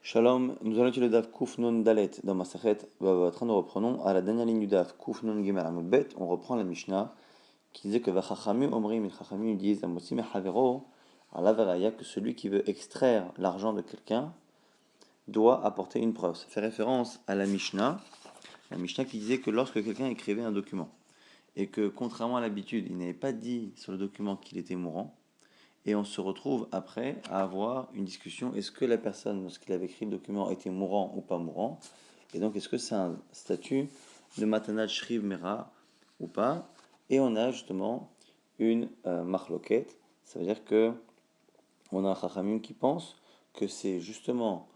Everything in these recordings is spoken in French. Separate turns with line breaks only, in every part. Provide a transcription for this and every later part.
Shalom, nous allons étudier le Daf Kuf Nun Dalet dans Masachet Bavatra. Nous reprenons à la dernière ligne du Daf Kuf Nun Gimel Amud Bet. On reprend la Mishnah qui disait que Vachachamim Omrim, les Chachamim disent Amosim Havero, à la Veraya, que celui qui veut extraire l'argent de quelqu'un doit apporter une preuve. Ça fait référence à la Mishnah qui disait que lorsque quelqu'un écrivait un document et que contrairement à l'habitude, il n'avait pas dit sur le document qu'il était mourant, et on se retrouve après à avoir une discussion. Est-ce que la personne, lorsqu'il avait écrit le document, était mourant ou pas mourant? Et donc, est-ce que c'est un statut de Matanat Shriv Mera ou pas? Et on a justement une marloquette. Ça veut dire que on a un Chachamim qui pense que c'est justement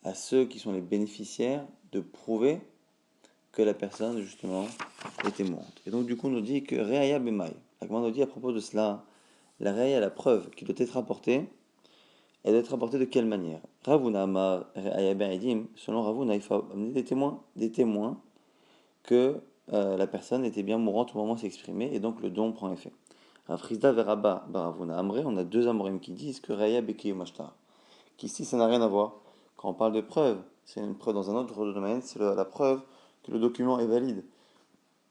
à ceux qui sont les bénéficiaires de prouver que la personne, justement, était mourante. Et donc, du coup, on nous dit que Reaya Bemai. La Gemara nous dit à propos de cela, la Reaya, la preuve qui doit être apportée, elle doit être apportée de quelle manière? Ravuna Amar Reaya Ben Edim, selon Ravuna, il faut amener des témoins que la personne était bien mourante au moment où s'est exprimée, et donc le don prend effet. Rav Chizda Verabba Baravuna Amre, on a deux Amorim qui disent que Reaya Bekiyum Ashtar, qu'ici ça n'a rien à voir. Quand on parle de preuve, c'est une preuve dans un autre domaine, c'est la preuve que le document est valide.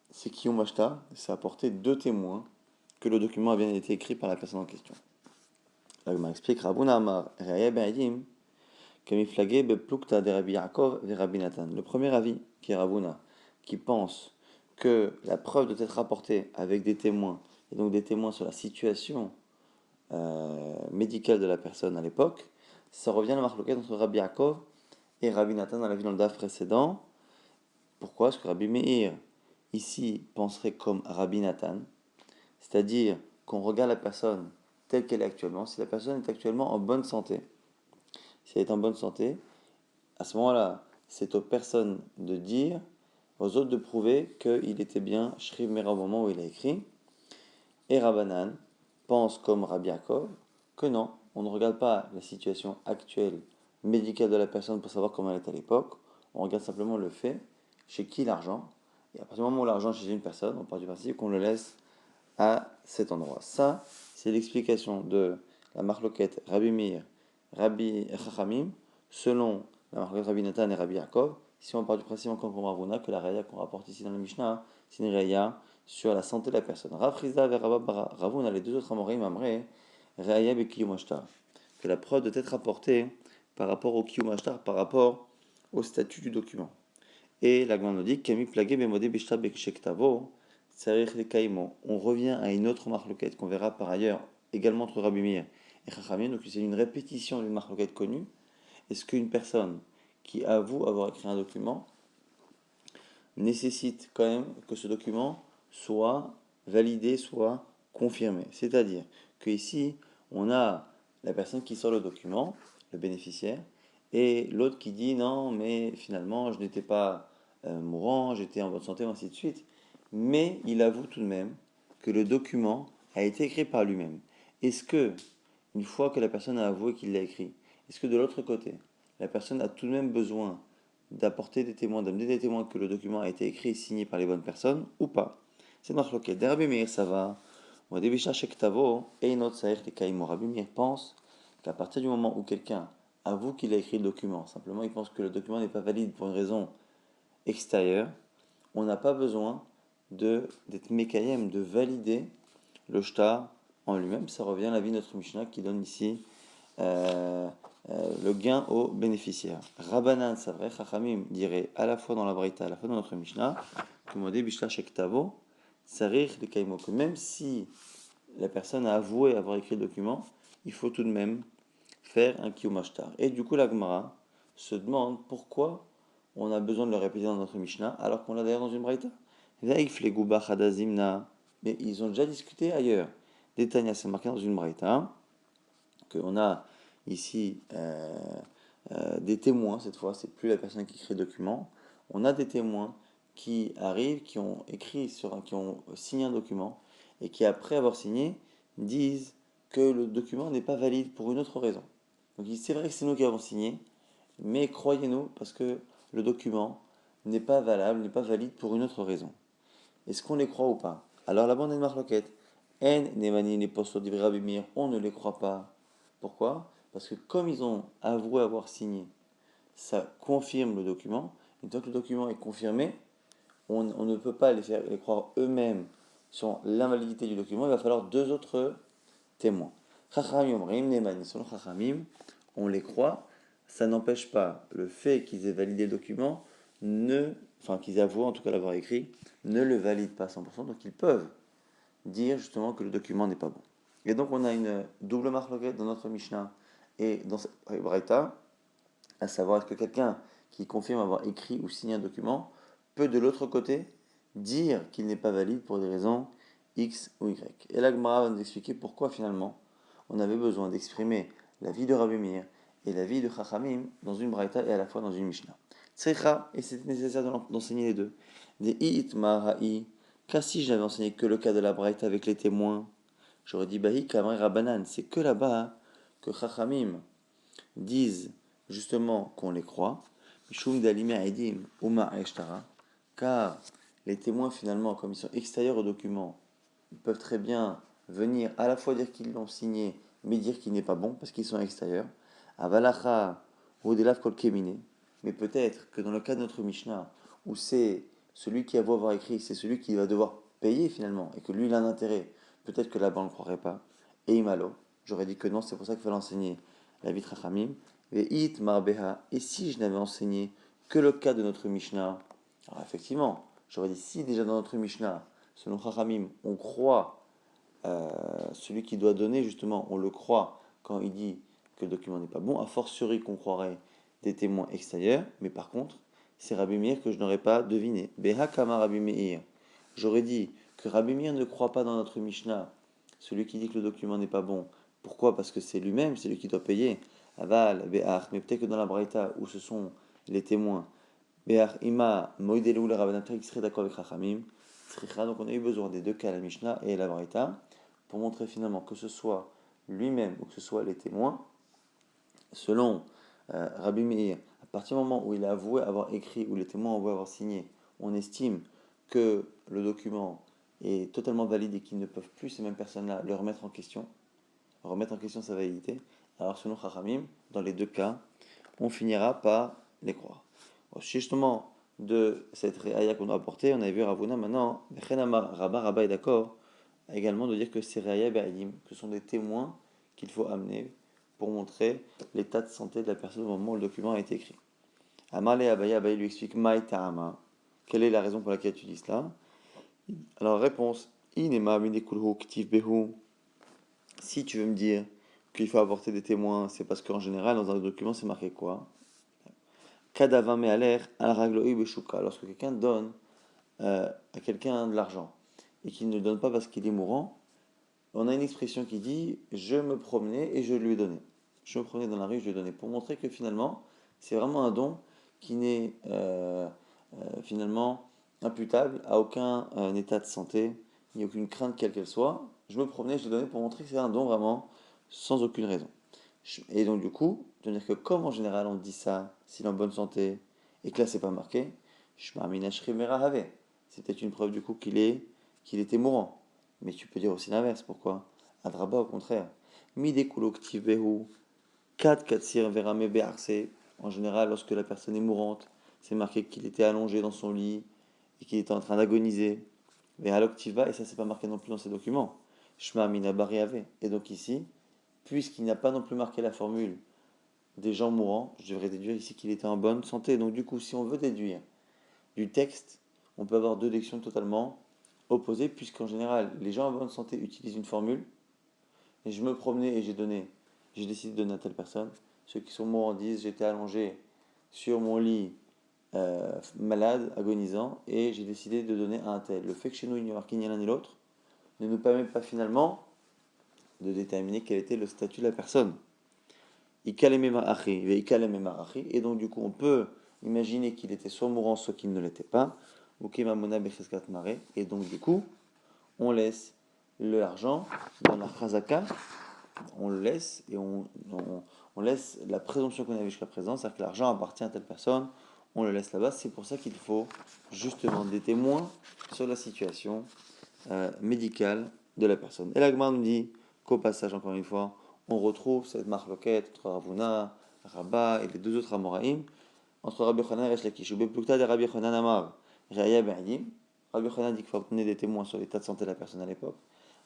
C'est Kiyum Ashtar, c'est apporter deux témoins que le document a bien été écrit par la personne en question. Là, je m'explique, Rabuna Amar Reaya Ben Edim, Kamiflagé Beplukta de Rabbi Yaakov et Rabbi Nathan. Le premier avis, qui est Ravuna, qui pense que la preuve doit être apportée avec des témoins, et donc des témoins sur la situation médicale de la personne à l'époque, ça revient à la marloquette entre Rabbi Yaakov et Rabbi Nathan dans la vie dans le DAF précédent. Pourquoi? Parce que Rabbi Meir, ici, penserait comme Rabbi Nathan, c'est-à-dire qu'on regarde la personne telle qu'elle est actuellement. Si la personne est actuellement en bonne santé, si elle est en bonne santé, à ce moment-là, c'est aux personnes de dire, aux autres de prouver qu'il était bien Shriv Mera au moment où il a écrit. Et Rabbanan pense comme Rabbi Yaakov que non, on ne regarde pas la situation actuelle médicale de la personne pour savoir comment elle est à l'époque. On regarde simplement le fait, chez qui l'argent. Et à partir du moment où l'argent est chez une personne, on part du principe qu'on le laisse à cet endroit. Ça, c'est l'explication de la marloquette Rabbi Meir, Rabbi Chachamim, selon la marloquette Rabbi Nathan et Rabbi Yaakov. Si on part du principe encore pour Ravuna, que la raya qu'on rapporte ici dans la Mishnah, c'est une raya sur la santé de la personne. Rav Chizda et Ravuna, les deux autres amorim, amré, raya bekiyum ashtar. Que la preuve doit être apportée par rapport au kiyum ashtar, par rapport au statut du document. Et la Gemara nous dit Kami plagé bemodé bishta bekshektavo. On revient à une autre marloquette qu'on verra par ailleurs également entre Rabbi Meir et Chachamim. Donc c'est une répétition d'une marloquette connue. Est-ce qu'une personne qui avoue avoir écrit un document nécessite quand même que ce document soit validé, soit confirmé? C'est-à-dire qu'ici, on a la personne qui sort le document, le bénéficiaire, et l'autre qui dit non, mais finalement, je n'étais pas mourant, j'étais en bonne santé, ainsi de suite. Mais il avoue tout de même que le document a été écrit par lui-même. Est-ce que, une fois que la personne a avoué qu'il l'a écrit, est-ce que de l'autre côté, la personne a tout de même besoin d'apporter des témoins, d'amener des témoins que le document a été écrit et signé par les bonnes personnes ou pas? C'est marloquet. Rabbi Meir, ça va. Rabbi Meir pense qu'à partir du moment où quelqu'un avoue qu'il a écrit le document, simplement il pense que le document n'est pas valide pour une raison extérieure, on n'a pas besoin d'être mékayem, de valider le shtar en lui-même. Ça revient à la vie de notre Mishnah qui donne ici le gain aux bénéficiaires. Rabbanan, c'est vrai, Chachamim dirait à la fois dans la Braïta, à la fois dans notre Mishnah, que Modé Bishla Shektavo, Sarir le Kaimo, que même si la personne a avoué avoir écrit le document, il faut tout de même faire un Kiyumashtar. Et du coup, la Gemara se demande pourquoi on a besoin de le répéter dans notre Mishnah, alors qu'on l'a d'ailleurs dans une Braïta. Mais ils ont déjà discuté ailleurs. Détania, c'est marqué dans une Braïta, qu'on a ici des témoins, cette fois, c'est plus la personne qui écrit le document. On a des témoins qui arrivent, qui ont qui ont signé un document, et qui, après avoir signé, disent que le document n'est pas valide pour une autre raison. Donc c'est vrai que c'est nous qui avons signé, mais croyez-nous, parce que le document n'est pas valable, n'est pas valide pour une autre raison. Est-ce qu'on les croit ou pas? Alors la bande est marloquette. En nemani ne posto Rabbi Meir, on ne les croit pas. Pourquoi? Parce que comme ils ont avoué avoir signé, ça confirme le document. Une fois que le document est confirmé, on ne peut pas les croire eux-mêmes sur l'invalidité du document, il va falloir deux autres témoins. Chachamim omrim ne'emanim, selon Chachamim, on les croit, ça n'empêche pas le fait qu'ils aient validé le document, enfin qu'ils avouent en tout cas l'avoir écrit, ne le valide pas à 100%, donc ils peuvent dire justement que le document n'est pas bon. Et donc on a une double marloquette dans notre Mishnah et dans cette Braïta, à savoir est-ce que quelqu'un qui confirme avoir écrit ou signé un document peut de l'autre côté dire qu'il n'est pas valide pour des raisons X ou Y. Et la Gemara va nous expliquer pourquoi finalement on avait besoin d'exprimer la vie de Rabbi Meir et la vie de Chachamim dans une Braïta et à la fois dans une Mishnah. Tzrecha, et c'était nécessaire d'enseigner les deux. Des it mara'i, car si je n'avais enseigné que le cas de la Braïta avec les témoins, j'aurais dit Bahi Kamri Rabbanan, c'est que là-bas que Chachamim disent justement qu'on les croit, car les témoins finalement, comme ils sont extérieurs au document, ils peuvent très bien venir à la fois dire qu'ils l'ont signé, mais dire qu'il n'est pas bon, parce qu'ils sont extérieurs. Avalacha, Rodelav Kol Kemine. Mais peut-être que dans le cas de notre Mishnah, où c'est celui qui a beau avoir écrit, c'est celui qui va devoir payer finalement, et que lui il a un intérêt, peut-être que là-bas on ne le croirait pas. Et Imalo, j'aurais dit que non, c'est pour ça qu'il fallait enseigner la vie de Chachamim. Et si je n'avais enseigné que le cas de notre Mishnah, alors effectivement, j'aurais dit si déjà dans notre Mishnah, selon Chachamim, on croit celui qui doit donner, justement, on le croit quand il dit que le document n'est pas bon, a fortiori qu'on croirait des témoins extérieurs, mais par contre, c'est Rabbi Meir que je n'aurais pas deviné. Beha kama Rabbi Meir. J'aurais dit que Rabbi Meir ne croit pas dans notre Mishnah, celui qui dit que le document n'est pas bon. Pourquoi? Parce que c'est lui-même, c'est lui qui doit payer. Aval, Be'ach, mais peut-être que dans la Braïta, où ce sont les témoins, Be'ach, Ima, Moïdelou, le Rabbanat, qui serait d'accord avec Rachamim, donc on a eu besoin des deux cas, la Mishnah et la Braïta, pour montrer finalement que ce soit lui-même ou que ce soit les témoins, selon Rabbi Meir, à partir du moment où il a avoué avoir écrit, ou les témoins ont avoué avoir signé, on estime que le document est totalement valide et qu'ils ne peuvent plus, ces mêmes personnes-là, le remettre en question sa validité. Alors selon Chachamim, dans les deux cas, on finira par les croire. Justement, de cette réaïa qu'on a apportée, on avait vu Ravuna maintenant, Rabba est d'accord également de dire que c'est réaïa be'adim, que ce sont des témoins qu'il faut amener pour montrer l'état de santé de la personne au moment où le document a été écrit. Amale Abaye lui explique Maï Ta'ama, quelle est la raison pour laquelle tu dis cela? Alors réponse, Inema Minekulhu Ktiv Behu. Si tu veux me dire qu'il faut apporter des témoins, c'est parce qu'en général, dans un document, c'est marqué quoi? Kadava me'aler al ragloi beshuka. Lorsque quelqu'un donne à quelqu'un de l'argent et qu'il ne le donne pas parce qu'il est mourant, on a une expression qui dit je me promenais et je lui ai donné. Je me promenais dans la rue, je lui ai donné. Pour montrer que finalement, c'est vraiment un don qui n'est finalement imputable à aucun état de santé, ni aucune crainte quelle qu'elle soit. Je me promenais, je l'ai donné pour montrer que c'est un don vraiment sans aucune raison. Et donc du coup, de dire que comme en général on dit ça, s'il est en bonne santé, et que là c'est pas marqué, c'est peut-être une preuve du coup qu'il était mourant. Mais tu peux dire aussi l'inverse, pourquoi? Adraba au contraire. Midekulo kat katsir verame be'arse. En général, lorsque la personne est mourante, c'est marqué qu'il était allongé dans son lit et qu'il était en train d'agoniser. Ve'aloktiva, et ça c'est pas marqué non plus dans ces documents. Shma mina bariave. Et donc ici, puisqu'il n'a pas non plus marqué la formule des gens mourants, je devrais déduire ici qu'il était en bonne santé. Donc du coup, si on veut déduire du texte, on peut avoir deux déductions totalement opposées, puisqu'en général, les gens en bonne santé utilisent une formule, et je me promenais et j'ai décidé de donner à telle personne. Ceux qui sont mourants disent j'étais allongé sur mon lit malade, agonisant, et j'ai décidé de donner à un tel. Le fait que chez nous il n'y a marqué ni l'un ni l'autre ne nous permet pas finalement de déterminer quel était le statut de la personne. Et donc du coup on peut imaginer qu'il était soit mourant, soit qu'il ne l'était pas. Et donc du coup, on laisse l'argent dans la chazaka, on le laisse et on laisse la présomption qu'on avait jusqu'à présent, c'est-à-dire que l'argent appartient à telle personne, on le laisse là-bas. C'est pour ça qu'il faut justement des témoins sur la situation médicale de la personne. Et la Gemara nous dit qu'au passage, encore une fois, on retrouve cette marloquette entre Ravuna, Rabba et les deux autres Amoraïm entre Rabbi Yochanan et Resh Lakish. Ou Beplukta de Rabbi Yochanan Amar, Reaya Be'adim. Rabbi Yochanan dit qu'il faut obtenir des témoins sur l'état de santé de la personne à l'époque.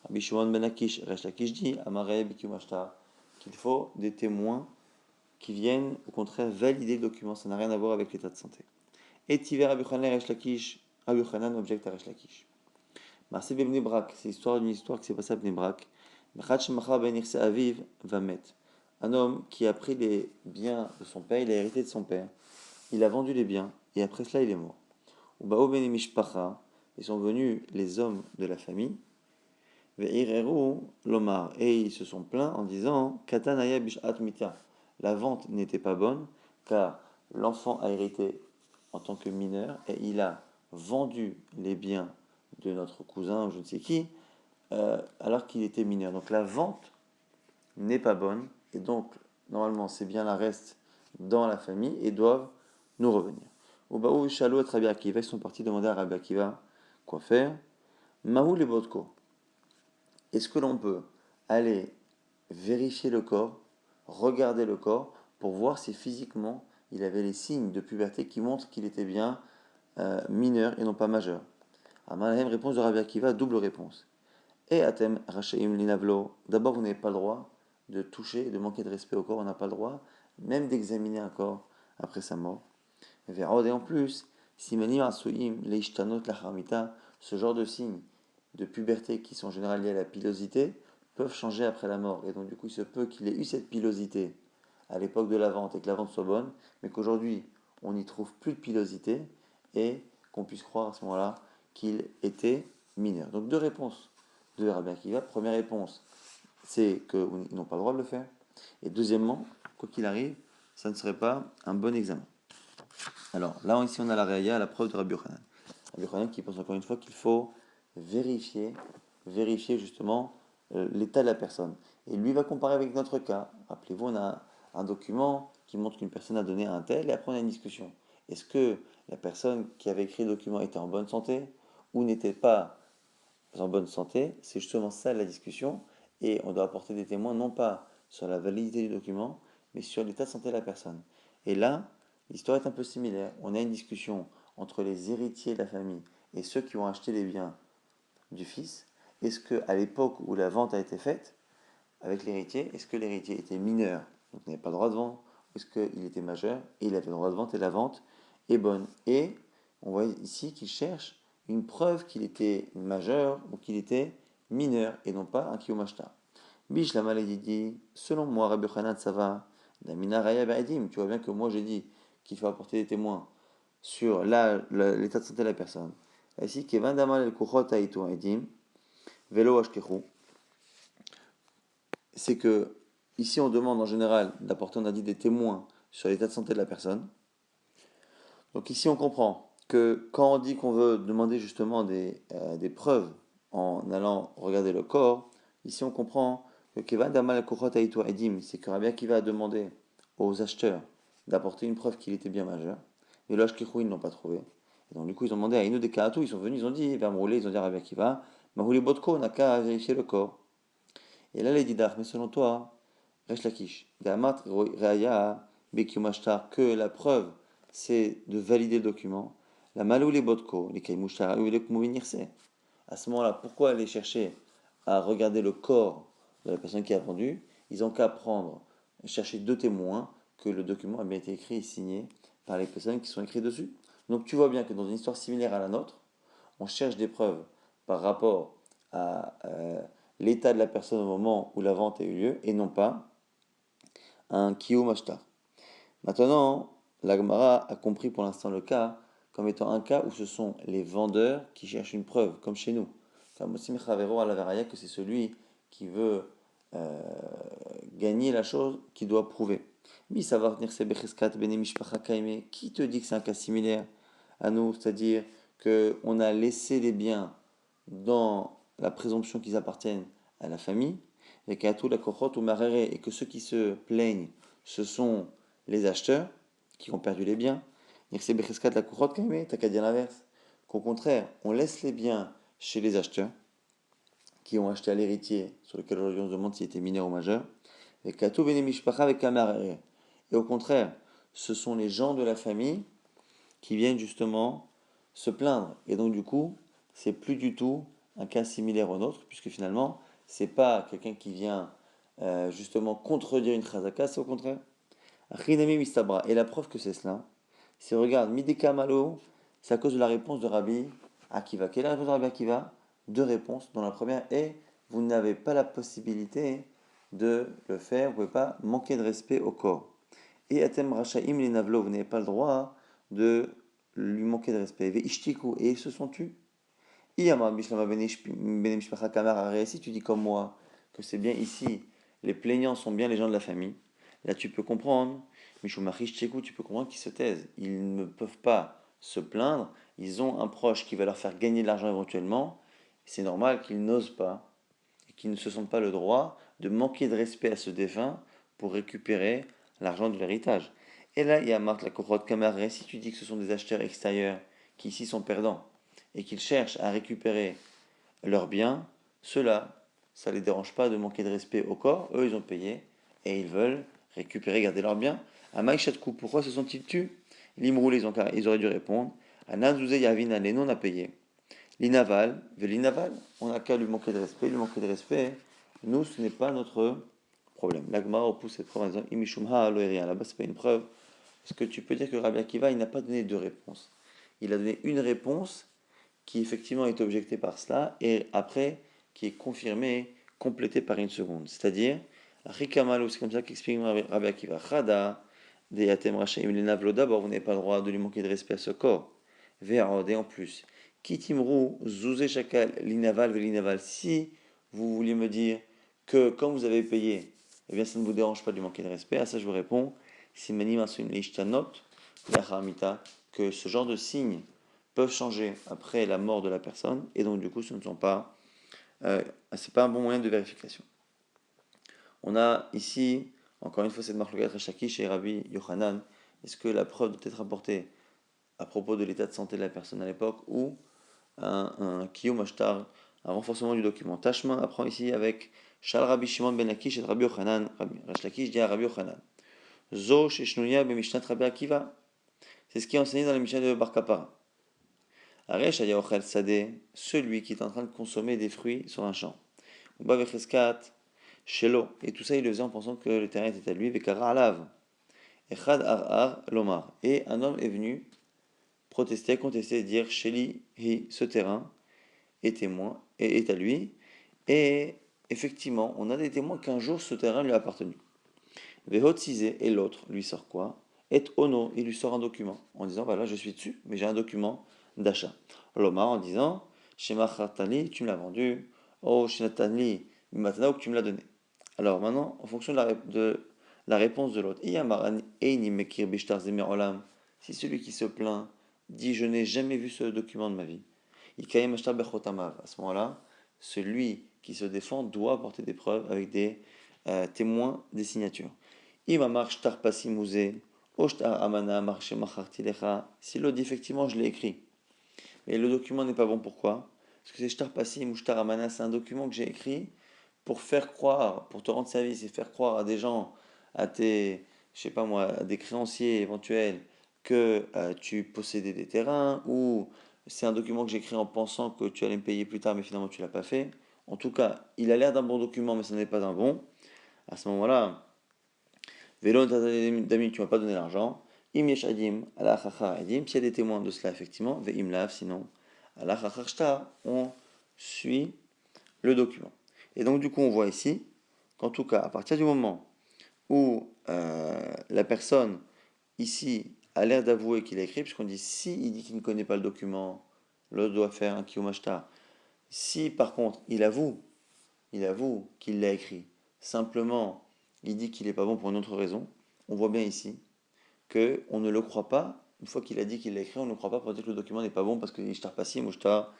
Rabbi Shimon ben Lakish, Resh Lakish dit, Amar Reaya Be'kium Ashtar, qu'il faut des témoins qui viennent au contraire valider le document, ça n'a rien à voir avec l'état de santé. Et Tiver Rabbi Yochanan et Resh Lakish, Rabbi Yochanan objecte à Resh Lakish. Marseille Bebne Brak, c'est l'histoire d'une histoire qui s'est passée à Bnei Brak. Un homme qui a pris les biens de son père, il a hérité de son père, il a vendu les biens, et après cela il est mort. Ils sont venus les hommes de la famille, lomar, et ils se sont plaints en disant, Katanaya bishat mita, la vente n'était pas bonne, car l'enfant a hérité en tant que mineur, et il a vendu les biens de notre cousin, ou je ne sais qui, alors qu'il était mineur. Donc la vente n'est pas bonne, et donc normalement ces biens-là restent dans la famille et doivent nous revenir. Au Baou Shalou et Rabbi Akiva, ils sont partis demander à Rabbi Akiva quoi faire. Mahou les Bodko. Est-ce que l'on peut aller vérifier le corps, regarder le corps, pour voir si physiquement il avait les signes de puberté qui montrent qu'il était bien mineur et non pas majeur? Amalahem, réponse de Rabbi Akiva, double réponse. Et Atem Rachaim Linavlo, d'abord vous n'avez pas le droit de toucher, de manquer de respect au corps, on n'a pas le droit même d'examiner un corps après sa mort. Et en plus, Simanim Asuim Leishtanot Lacharmita, ce genre de signes de puberté qui sont en général liés à la pilosité, peuvent changer après la mort. Et donc du coup il se peut qu'il ait eu cette pilosité à l'époque de la vente et que la vente soit bonne, mais qu'aujourd'hui on n'y trouve plus de pilosité et qu'on puisse croire à ce moment-là qu'il était mineur. Donc deux réponses de Rabbi Akiva. Première réponse, c'est qu'ils n'ont pas le droit de le faire. Et deuxièmement, quoi qu'il arrive, ça ne serait pas un bon examen. Alors là, ici, on a la réaya, la preuve de Rabbi Yochanan. Rabbi Yochanan qui pense encore une fois qu'il faut vérifier justement l'état de la personne. Et lui va comparer avec notre cas. Rappelez-vous, on a un document qui montre qu'une personne a donné un tel, et après on a une discussion. Est-ce que la personne qui avait écrit le document était en bonne santé ou n'était pas en bonne santé? C'est justement ça la discussion, et on doit apporter des témoins non pas sur la validité du document, mais sur l'état de santé de la personne. Et là, l'histoire est un peu similaire. On a une discussion entre les héritiers de la famille et ceux qui ont acheté les biens du fils. Est-ce qu'à l'époque où la vente a été faite avec l'héritier, est-ce que l'héritier était mineur, donc n'avait pas le droit de vendre, ou est-ce qu'il était majeur et il avait le droit de vendre et la vente est bonne? Et on voit ici qu'il cherche une preuve qu'il était majeur ou qu'il était mineur et non pas un kiyomashta. Bish la maladie dit, selon moi, Rabbi Yochanan, ça va. Damina Raya Ba'adim, tu vois bien que moi j'ai dit qu'il faut apporter des témoins sur l'état de santé de la personne. Ici, Kevan Damal el Kuchot Aitu Aidim, Velo Ashkechu, c'est que ici on demande en général d'apporter, on a dit, des témoins sur l'état de santé de la personne. Donc ici on comprend que quand on dit qu'on veut demander justement des preuves en allant regarder le corps, ici on comprend que Kevan Damal el Kuchot Aitu Aidim, c'est que Rabbi Akiva a demandé aux acheteurs d'apporter une preuve qu'il était bien majeur. Et l'Ashkechu, ils ne l'ont pas trouvé. Et donc, du coup, ils ont demandé à Ino de Karatou, ils sont venus, ils ont dit, vers Mroulé, ils ont dit à Rabbi Akiva, Mahouli Botko, on n'a qu'à vérifier le corps. Et là, les Didar, mais selon toi, Resh Lakish, Damat Raya, Bekiumashtar, que la preuve, c'est de valider le document. La Malouli Botko, les Kaimushtar, à ce moment-là, pourquoi aller chercher à regarder le corps de la personne qui a vendu? Ils ont qu'à chercher deux témoins que le document a bien été écrit et signé par les personnes qui sont écrites dessus. Donc tu vois bien que dans une histoire similaire à la nôtre, on cherche des preuves par rapport à l'état de la personne au moment où la vente a eu lieu et non pas un kiyum ashtar. Maintenant, la Gemara a compris pour l'instant le cas comme étant un cas où ce sont les vendeurs qui cherchent une preuve, comme chez nous. Comme aussi Mechavero à la Veraya, que c'est celui qui veut gagner la chose qu'il doit prouver. Mais ça va venir qui te dit que c'est un cas similaire à nous, c'est-à-dire qu'on a laissé les biens dans la présomption qu'ils appartiennent à la famille, et qu'à tout la kochot ou marere, et que ceux qui se plaignent, ce sont les acheteurs qui ont perdu les biens. La kochot t'as qu'à dire l'inverse. Qu'au contraire, on laisse les biens chez les acheteurs qui ont acheté à l'héritier, sur lequel on se demande s'il était mineur ou majeur, et qu'à tout avec et au contraire, ce sont les gens de la famille qui viennent justement se plaindre. Et donc du coup, c'est plus du tout un cas similaire au nôtre, puisque finalement, c'est pas quelqu'un qui vient justement contredire une chazaka, c'est au contraire. Achinami mistabra. Et la preuve que c'est cela, c'est regarde, Mideka Malo, c'est à cause de la réponse de Rabbi Akiva. Quelle est la réponse de Rabbi Akiva? Deux réponses, dont la première est vous n'avez pas la possibilité de le faire, vous ne pouvez pas manquer de respect au corps. Et Atem Rachaim Linavlo, vous n'avez pas le droit de lui manquer de respect. Ve Ishtiku, et ils se sont tus. Iyama Bishlama Benem Shpacha Kamar, si tu dis comme moi que c'est bien ici, les plaignants sont bien les gens de la famille, là tu peux comprendre, Mishumach Ishtiku, tu peux comprendre qu'ils se taisent. Ils ne peuvent pas se plaindre, ils ont un proche qui va leur faire gagner de l'argent éventuellement, c'est normal qu'ils n'osent pas et qu'ils ne se sentent pas le droit de manquer de respect à ce défunt pour récupérer l'argent de l'héritage. Et là, il y a Marc la Kochot Kamaré, si tu dis que ce sont des acheteurs extérieurs qui ici sont perdants et qu'ils cherchent à récupérer leurs biens, ceux-là, ça ne les dérange pas de manquer de respect au corps, eux ils ont payé et ils veulent récupérer, garder leurs biens. À Maïchatkou, pourquoi se sont-ils tus? L'Imroul, ils auraient dû répondre. À Nazouze Yavina, les non à payer. L'inaval, l'inaval, on n'a qu'à lui manquer de respect, lui manquer de respect. Nous, ce n'est pas notre problème. L'agma repousse cette preuve en disant Imishumha aloeria. Là-bas, c'est pas une preuve. Parce que tu peux dire que Rabbi Akiva, il n'a pas donné deux réponses. Il a donné une réponse qui effectivement est objectée par cela et après qui est confirmée, complétée par une seconde. C'est-à-dire, Rikamalou, c'est comme ça qu'explique Rabbi Akiva. Chada, de Yatem Rachaim Linavlo, d'abord, vous n'avez pas le droit de lui manquer de respect à ce corps. Ve'arod, et en plus. Kitimru, Zouze Shakal, l'inaval, l'inaval. Si vous vouliez me dire que quand vous avez payé, eh bien ça ne vous dérange pas de lui manquer de respect, à ça je vous réponds, Simani Masuim Leishtanot, que ce genre de signes peuvent changer après la mort de la personne, et donc du coup ce ne sont pas, c'est pas un bon moyen de vérification. On a ici, encore une fois, cette marque Rachaki chez Rabbi Yochanan. Est-ce que la preuve doit être apportée à propos de l'état de santé de la personne à l'époque ou un Kiyum Ashtar, un renforcement du document? Tashma apprend ici avec Shal Rabbi Shimon ben Akish et Rabbi Yochanan. Rash Lakish dit à Rabbi Yochanan Zo Sheshnuya be Mishnat Rabbi Akiva. C'est ce qui est enseigné dans la Mishnah de Bar Kapara. Aresh Aya Ochel Sadeh, celui qui est en train de consommer des fruits sur un champ. Uba Vecheskat Shelo, et tout ça il le faisait en pensant que le terrain était à lui. Vekara Alav. Echad Ar Lomar. Et un homme est venu protester, contester, dire Sheli Hi, ce terrain est témoin et est à lui. Et effectivement, on a des témoins qu'un jour ce terrain lui a appartenu. Vehotzizé, et l'autre lui sort quoi? Et ono, il lui sort un document en disant voilà, je suis dessus, mais j'ai un document d'achat. Lomar en disant Shema Khartali, tu me l'as vendu. Oh, Shinatani, Matana, que tu me l'as donné. Alors maintenant, en fonction de la réponse de l'autre, si celui qui se plaint dit je n'ai jamais vu ce document de ma vie, à ce moment-là, celui qui se défend doit apporter des preuves avec des témoins des signatures. Si l'autre dit effectivement je l'ai écrit, mais le document n'est pas bon, pourquoi? Parce que c'est shtar passim ou shtar amana, c'est un document que j'ai écrit pour faire croire, pour te rendre service et faire croire à des gens, à tes, je sais pas moi, à des créanciers éventuels que tu possédais des terrains, ou c'est un document que j'ai écrit en pensant que tu allais me payer plus tard, mais finalement tu l'as pas fait. En tout cas, il a l'air d'un bon document, mais ce n'est pas un bon. À ce moment-là, Vélo Dami, tu m'as pas donné l'argent. Im yesh adim, ala chachar adim. S'il y a des témoins de cela, effectivement, ve im lav, sinon, ala chachar shtar, on suit le document. Et donc, du coup, on voit ici qu'en tout cas, à partir du moment où la personne ici a l'air d'avouer qu'il a écrit, puisqu'on dit si il dit qu'il ne connaît pas le document, l'autre doit faire un kiyum ashtar. Si par contre il avoue qu'il l'a écrit, simplement il dit qu'il n'est pas bon pour une autre raison, on voit bien ici que on ne le croit pas. Une fois qu'il a dit qu'il l'a écrit, on ne le croit pas pour dire que le document n'est pas bon parce qu'il est shtar passim ou shtar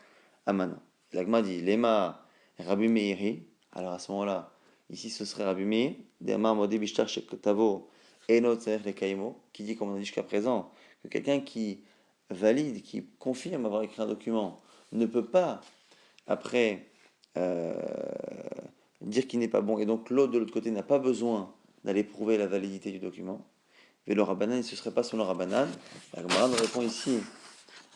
amana. L'agma dit lema Rabbi Meiri. Alors à ce moment-là, ici ce serait Rabbi Meir, Demar Modi Bishtar Shekotavo Eno Tserech le Kaimo, qui dit, comme on a dit jusqu'à présent, que quelqu'un qui valide, qui confirme avoir écrit un document, ne peut pas, après, euh, dire qu'il n'est pas bon, et donc l'autre de l'autre côté n'a pas besoin d'aller prouver la validité du document. Vélo Rabbanan, et ce ne serait pas selon Rabbanan. La Gemara nous répond ici.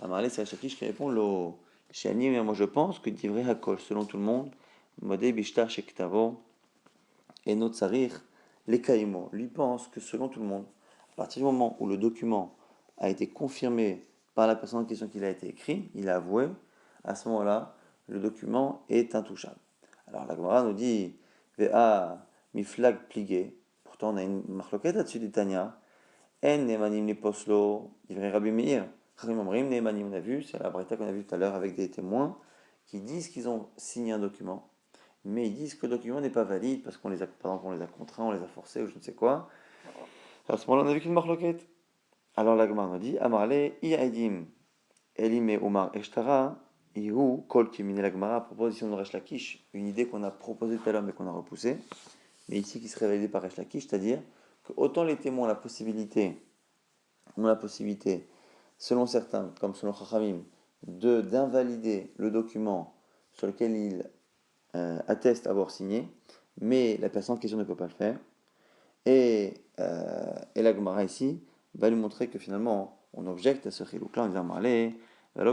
Amarle, c'est Achakish qui répond Lo. Chez Ani, moi je pense que Divrei Hakol, selon tout le monde, Modé Bishtar Shektavo, et Notsarir, les Kaimo. Lui pense que selon tout le monde, à partir du moment où le document a été confirmé par la personne en question qu'il a été écrit, il a avoué, à ce moment-là, le document est intouchable. Alors la Gemara nous dit Vea miflag pligué. Pourtant, on a une marloquette là-dessus d'Itania. En nemanim li poslo, divrei Rabbi Meir. Chachamim omrim nemanim, on a vu, c'est la braïta qu'on a vu tout à l'heure avec des témoins qui disent qu'ils ont signé un document, mais ils disent que le document n'est pas valide parce qu'on les a, par exemple, on les a contraints, on les a forcés ou je ne sais quoi. À ce moment-là, on a vu qu'une marloquette. Alors la Gemara nous dit Amarle i'aidim elime umar eshtara ihu kol kimine la Gemara, proposition de Resh Lakish, une idée qu'on a proposée tout à l'heure mais qu'on a repoussée, mais ici qui serait validée par Resh Lakish, c'est-à-dire que autant les témoins ont la possibilité, selon certains, comme selon Chachamim, d'invalider le document sur lequel ils attestent avoir signé, mais la personne en question ne peut pas le faire. Et la Gemara ici va lui montrer que finalement on objecte à ce chilouk-là en disant Marlé, mais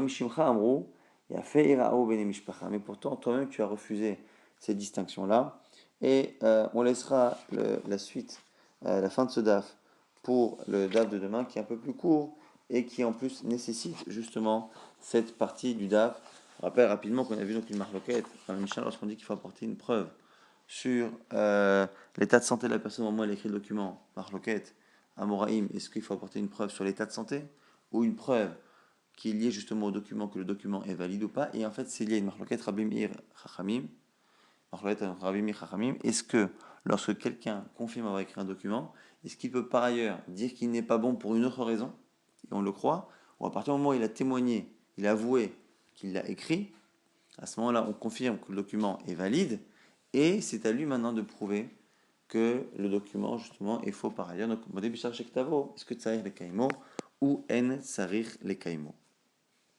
pourtant toi-même tu as refusé ces distinctions-là, et on laissera la suite, la fin de ce DAF pour le DAF de demain qui est un peu plus court et qui en plus nécessite justement cette partie du DAF. Je rappelle rapidement qu'on a vu donc une marloquette dans la Mishnah lorsqu'on dit qu'il faut apporter une preuve sur l'état de santé de la personne au moment où elle écrit le document, marloquette, Amoraïm, est-ce qu'il faut apporter une preuve sur l'état de santé ou une preuve qui est liée justement au document, que le document est valide ou pas. Et en fait, c'est lié à une marloquette Rabbi Meir Chachamim. Est-ce que lorsque quelqu'un confirme avoir écrit un document, est-ce qu'il peut par ailleurs dire qu'il n'est pas bon pour une autre raison, et on le croit, ou à partir du moment où il a témoigné, il a avoué qu'il l'a écrit, à ce moment-là, on confirme que le document est valide, et c'est à lui maintenant de prouver que le document, justement, est faux par ailleurs. Donc, est-ce que tsarich les kaimo ou en tsarich les kaimo?